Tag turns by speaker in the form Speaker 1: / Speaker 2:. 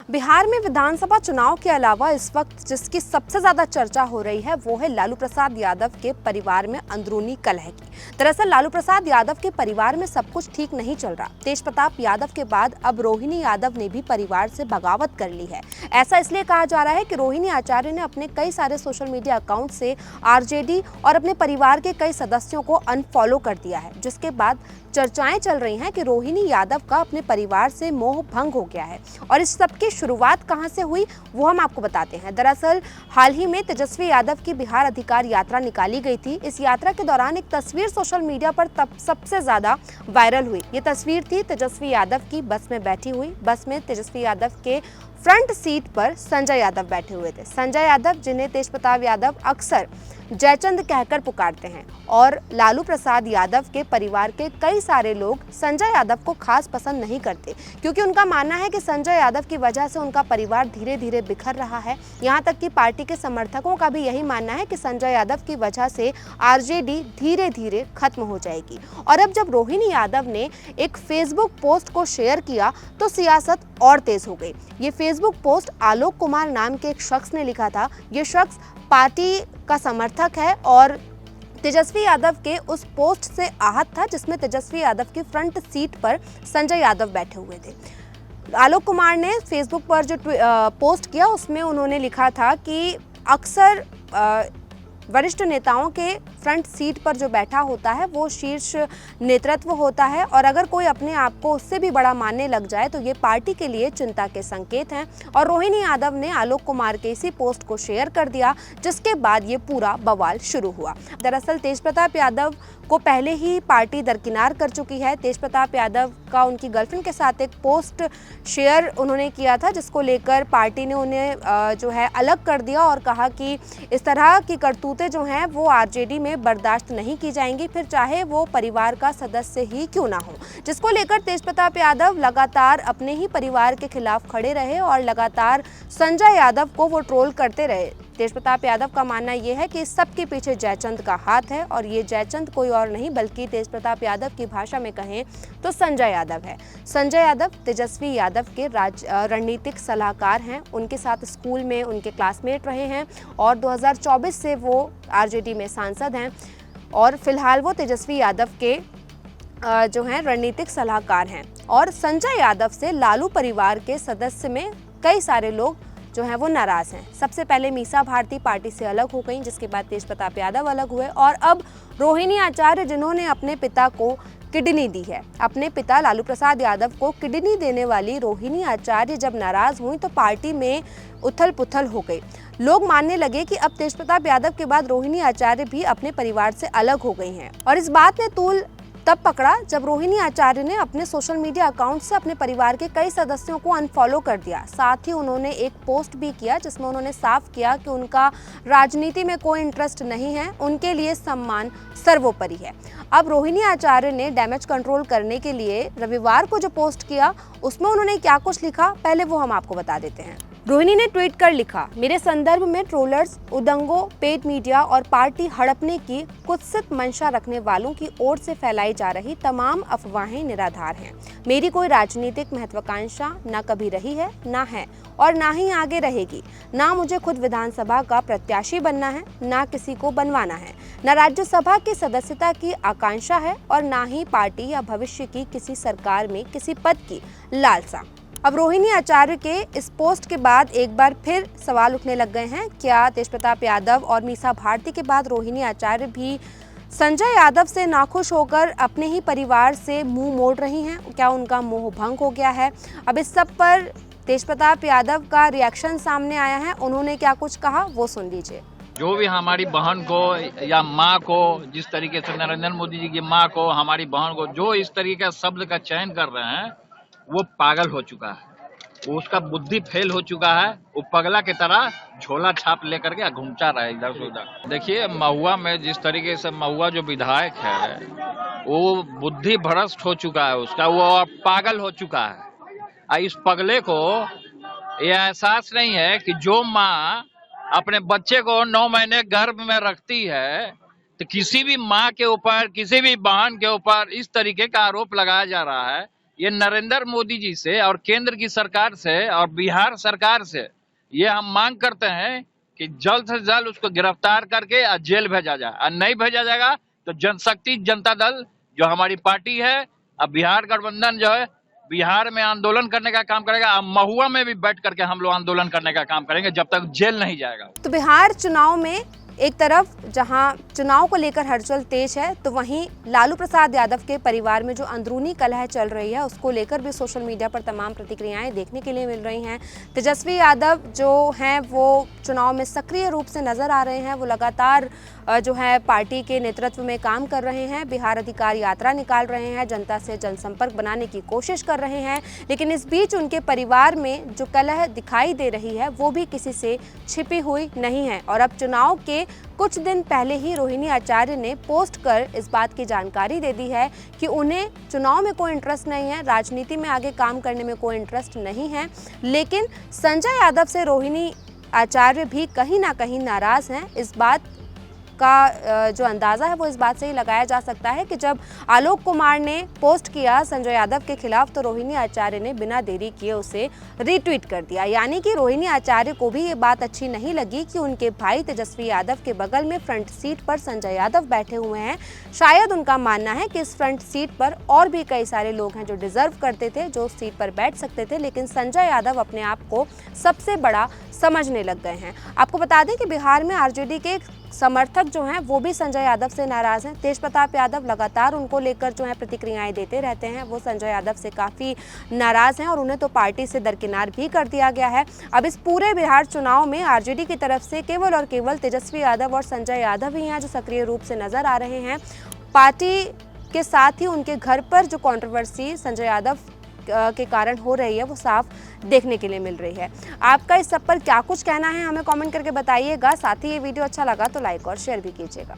Speaker 1: बिहार में विधानसभा चुनाव के अलावा इस वक्त जिसकी सबसे ज्यादा चर्चा हो रही है वो है लालू प्रसाद यादव के परिवार में अंदरूनी कलह की। दरअसल लालू प्रसाद यादव के परिवार में सब कुछ ठीक नहीं चल रहा। तेज प्रताप यादव के बाद अब रोहिणी यादव ने भी परिवार से बगावत कर ली है। ऐसा इसलिए कहा जा रहा है कि रोहिणी आचार्य ने अपने कई सारे सोशल मीडिया अकाउंट से आरजेडी और अपने परिवार के कई सदस्यों को अनफॉलो कर दिया है, जिसके बाद चर्चाएं चल रही हैं कि रोहिणी यादव का अपने परिवार से मोह भंग हो गया है। और इस सब की शुरुआत कहां से हुई वो हम आपको बताते हैं। दरअसल हाल ही में तेजस्वी यादव की बिहार अधिकार यात्रा निकाली गई थी। इस यात्रा के दौरान एक तस्वीर सोशल मीडिया पर तब सबसे ज्यादा वायरल हुई। ये तस्वीर थी तेजस्वी यादव की बस में बैठी हुई। बस में तेजस्वी यादव के फ्रंट सीट पर संजय यादव बैठे हुए थे। संजय यादव, जिन्हें तेज प्रताप यादव अक्सर जयचंद कहकर पुकारते हैं, और लालू प्रसाद यादव के परिवार के कई सारे लोग संजय यादव को खास पसंद नहीं करते, क्योंकि उनका मानना है कि संजय यादव की वजह से उनका परिवार धीरे धीरे बिखर रहा है। यहाँ तक कि पार्टी के समर्थकों का भी यही मानना है कि संजय यादव की वजह से आरजेडी धीरे धीरे खत्म हो जाएगी। और अब जब रोहिणी यादव ने एक फेसबुक पोस्ट को शेयर किया तो सियासत और तेज हो गई। ये फेसबुक पोस्ट आलोक कुमार नाम के एक शख्स ने लिखा था। ये शख्स पार्टी का समर्थक है और तेजस्वी यादव के उस पोस्ट से आहत था जिसमें तेजस्वी यादव की फ्रंट सीट पर संजय यादव बैठे हुए थे। आलोक कुमार ने फेसबुक पर जो पोस्ट किया उसमें उन्होंने लिखा था कि अक्सर वरिष्ठ नेताओं के फ्रंट सीट पर जो बैठा होता है वो शीर्ष नेतृत्व होता है, और अगर कोई अपने आप को उससे भी बड़ा मानने लग जाए तो ये पार्टी के लिए चिंता के संकेत हैं। और रोहिणी यादव ने आलोक कुमार के इसी पोस्ट को शेयर कर दिया, जिसके बाद ये पूरा बवाल शुरू हुआ। दरअसल तेज प्रताप यादव को पहले ही पार्टी दरकिनार कर चुकी है। तेज प्रताप यादव का उनकी गर्लफ्रेंड के साथ एक पोस्ट शेयर उन्होंने किया था, जिसको लेकर पार्टी ने उन्हें जो है अलग कर दिया और कहा कि इस तरह की करतूतें जो हैं वो आरजेडी में बर्दाश्त नहीं की जाएंगी, फिर चाहे वो परिवार का सदस्य ही क्यों ना हो। जिसको लेकर तेज प्रताप यादव लगातार अपने ही परिवार के खिलाफ खड़े रहे और लगातार संजय यादव को वो ट्रोल करते रहे। तेज प्रताप यादव का मानना यह है कि इस सब के पीछे जयचंद का हाथ है, और ये जयचंद कोई और नहीं बल्कि तेज प्रताप यादव की भाषा में कहें तो संजय यादव है। संजय यादव तेजस्वी यादव के रणनीतिक सलाहकार हैं। उनके साथ स्कूल में उनके क्लासमेट रहे हैं और 2024 से वो आरजेडी में सांसद हैं, और फिलहाल वो तेजस्वी यादव के जो हैं रणनीतिक सलाहकार हैं। और संजय यादव से लालू परिवार के सदस्य में कई सारे लोग जो है वो नाराज हैं। सबसे पहले मीसा भारती पार्टी से अलग हो गई, जिसके बाद तेज प्रताप यादव अलग हुए, और अब रोहिणी आचार्य, जिन्होंने अपने पिता को किडनी दी है, अपने पिता लालू प्रसाद यादव को किडनी देने वाली रोहिणी आचार्य जब नाराज हुई तो पार्टी में उथल पुथल हो गई। लोग मानने लगे कि अब तेज प्रताप यादव के बाद रोहिणी आचार्य भी अपने परिवार से अलग हो गई हैं। और इस बात ने तूल तब पकड़ा जब रोहिणी आचार्य ने अपने सोशल मीडिया अकाउंट से अपने परिवार के कई सदस्यों को अनफॉलो कर दिया। साथ ही उन्होंने एक पोस्ट भी किया जिसमें उन्होंने साफ किया कि उनका राजनीति में कोई इंटरेस्ट नहीं है, उनके लिए सम्मान सर्वोपरि है। अब रोहिणी आचार्य ने डैमेज कंट्रोल करने के लिए रविवार को जो पोस्ट किया उसमें उन्होंने क्या कुछ लिखा, पहले वो हम आपको बता देते हैं। रोहिणी ने ट्वीट कर लिखा, मेरे संदर्भ में ट्रोलर्स, उदंगों, पेड मीडिया और पार्टी हड़पने की कुत्सित मंशा रखने वालों की ओर से फैलाई जा रही तमाम अफवाहें निराधार हैं। मेरी कोई राजनीतिक महत्वाकांक्षा न कभी रही है, ना है और ना ही आगे रहेगी। ना मुझे खुद विधानसभा का प्रत्याशी बनना है, ना किसी को बनवाना है, न राज्यसभा की सदस्यता की आकांक्षा है और ना ही पार्टी या भविष्य की किसी सरकार में किसी पद की लालसा। अब रोहिणी आचार्य के इस पोस्ट के बाद एक बार फिर सवाल उठने लग गए हैं। क्या तेज प्रताप यादव और मीसा भारती के बाद रोहिणी आचार्य भी संजय यादव से नाखुश होकर अपने ही परिवार से मुंह मोड़ रही हैं? क्या उनका मोह भंग हो गया है? अब इस सब पर तेज प्रताप यादव का रिएक्शन सामने आया है। उन्होंने क्या कुछ कहा वो सुन लीजिए।
Speaker 2: जो भी हमारी बहन को या माँ को, जिस तरीके से नरेंद्र मोदी जी की माँ को, हमारी बहन को जो इस तरीके का शब्द का चयन कर रहे हैं वो पागल हो चुका है, वो उसका बुद्धि फेल हो चुका है। वो पगला की तरह झोला छाप लेकर के घूमता रहा इधर से उधर। देखिए महुआ में जिस तरीके से महुआ जो विधायक है वो बुद्धि भ्रष्ट हो चुका है उसका, वो पागल हो चुका है। इस पगले को ये एहसास नहीं है कि जो माँ अपने बच्चे को 9 महीने गर्भ में रखती है तो किसी भी माँ के ऊपर, किसी भी बहन के ऊपर इस तरीके का आरोप लगाया जा रहा है, ये नरेंद्र मोदी जी से और केंद्र की सरकार से और बिहार सरकार से ये हम मांग करते हैं कि जल्द से जल्द उसको गिरफ्तार करके जेल भेजा जाए, और नहीं भेजा जाएगा तो जनशक्ति जनता दल जो हमारी पार्टी है, अब बिहार गठबंधन जो है बिहार में आंदोलन करने का काम करेगा। अब महुआ में भी बैठ करके हम लोग आंदोलन करने का काम करेंगे जब तक जेल नहीं जाएगा।
Speaker 1: तो बिहार चुनाव में एक तरफ जहां चुनाव को लेकर हलचल तेज है, तो वहीं लालू प्रसाद यादव के परिवार में जो अंदरूनी कलह चल रही है उसको लेकर भी सोशल मीडिया पर तमाम प्रतिक्रियाएं देखने के लिए मिल रही हैं। तेजस्वी यादव जो हैं वो चुनाव में सक्रिय रूप से नजर आ रहे हैं, वो लगातार जो है पार्टी के नेतृत्व में काम कर रहे हैं, बिहार अधिकार यात्रा निकाल रहे हैं, जनता से जनसंपर्क बनाने की कोशिश कर रहे हैं। लेकिन इस बीच उनके परिवार में जो कलह दिखाई दे रही है वो भी किसी से छिपी हुई नहीं है। और अब चुनाव के कुछ दिन पहले ही रोहिणी आचार्य ने पोस्ट कर इस बात की जानकारी दे दी है कि उन्हें चुनाव में कोई इंटरेस्ट नहीं है, राजनीति में आगे काम करने में कोई इंटरेस्ट नहीं है। लेकिन संजय यादव से रोहिणी आचार्य भी कहीं ना कहीं नाराज हैं। इस बात का जो अंदाज़ा है वो इस बात से ही लगाया जा सकता है कि जब आलोक कुमार ने पोस्ट किया संजय यादव के खिलाफ, तो रोहिणी आचार्य ने बिना देरी किए उसे रीट्वीट कर दिया। यानी कि रोहिणी आचार्य को भी ये बात अच्छी नहीं लगी कि उनके भाई तेजस्वी यादव के बगल में फ्रंट सीट पर संजय यादव बैठे हुए हैं। शायद उनका मानना है कि इस फ्रंट सीट पर और भी कई सारे लोग हैं जो डिजर्व करते थे, जो सीट पर बैठ सकते थे, लेकिन संजय यादव अपने आप को सबसे बड़ा समझने लग गए हैं। आपको बता दें कि बिहार में आरजेडी के समर्थक जो हैं वो भी संजय यादव से नाराज हैं। तेज प्रताप यादव लगातार उनको लेकर जो है प्रतिक्रियाएं देते रहते हैं। वो संजय यादव से काफ़ी नाराज हैं और उन्हें तो पार्टी से दरकिनार भी कर दिया गया है। अब इस पूरे बिहार चुनाव में आरजेडी की तरफ से केवल और केवल तेजस्वी यादव और संजय यादव ही हैं जो सक्रिय रूप से नजर आ रहे हैं। पार्टी के साथ ही उनके घर पर जो कंट्रोवर्सी संजय यादव के कारण हो रही है वो साफ देखने के लिए मिल रही है। आपका इस सब पर क्या कुछ कहना है हमें कमेंट करके बताइएगा। साथ ही ये वीडियो अच्छा लगा तो लाइक और शेयर भी कीजिएगा।